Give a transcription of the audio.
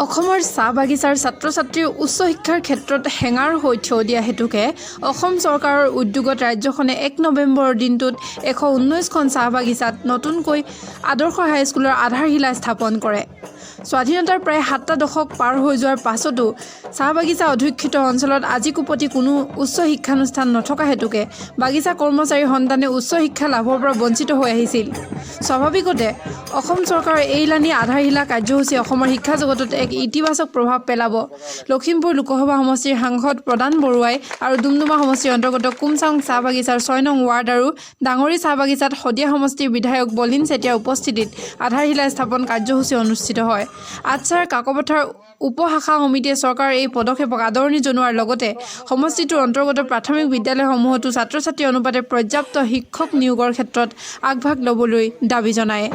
অসমৰ চাহ বাগিচাৰ ছাত্ৰ ছাত্ৰীৰ উচ্চ শিক্ষাৰ ক্ষেত্ৰত হেঙাৰ হৈ থিয় দিয়া হেতুকে অসম চৰকাৰৰ উদ্যোগত ৰাজ্যখনে 1 নৱেম্বৰৰ দিনটোত 119খন চাহ বাগিচাত নতুনকৈ আদৰ্শ হাইস্কুলৰ আধাৰশিলা স্থাপন কৰে। স্বাধীনতাৰ প্ৰায় 7টা দশক পাৰ হৈ যোৱাৰ পাছতো চাহ বাগিচা অধ্যুষিত অঞ্চলত আজিকোপতি কোনো উচ্চ শিক্ষানুষ্ঠান নথকা হেতুকে বাগিচা কৰ্মচাৰীৰ সন্তানে উচ্চ শিক্ষা লাভৰ পৰা বঞ্চিত হৈ আহিছিল। স্বাভাৱিকতে অসম চৰকাৰৰ এইলানি আধাৰশিলা কাৰ্যসূচী অসমৰ শিক্ষা জগতত এক ইতিবাচক প্ৰভাৱ পেলাব। লখিমপুৰ লোকসভা সমষ্টিৰ সাংসদ প্ৰদান বৰুৱাই আৰু ডুমডুমা সমষ্টিৰ অন্তৰ্গত কুমচাং চাহ বাগিচাৰ 6 নং ৱাৰ্ড আৰু ডাঙৰি চাহ বাগিচাত শদিয়া সমষ্টিৰ বিধায়ক বলিন চেতিয়াৰ উপস্থিতিত আধাৰশিলা স্থাপন কাৰ্যসূচী অনুষ্ঠিত হয়। আটছাৰ কাকপথাৰ উপশাখা সমিতিয়ে চৰকাৰৰ এই পদক্ষেপক আদৰণি জনোৱাৰ লগতে সমষ্টিটোৰ অন্তৰ্গত প্ৰাথমিক বিদ্যালয়সমূহতো ছাত্ৰ ছাত্ৰী অনুপাতে পৰ্যাপ্ত শিক্ষক নিয়োগৰ ক্ষেত্ৰত আগভাগ ল'বলৈ দাবী জনায়।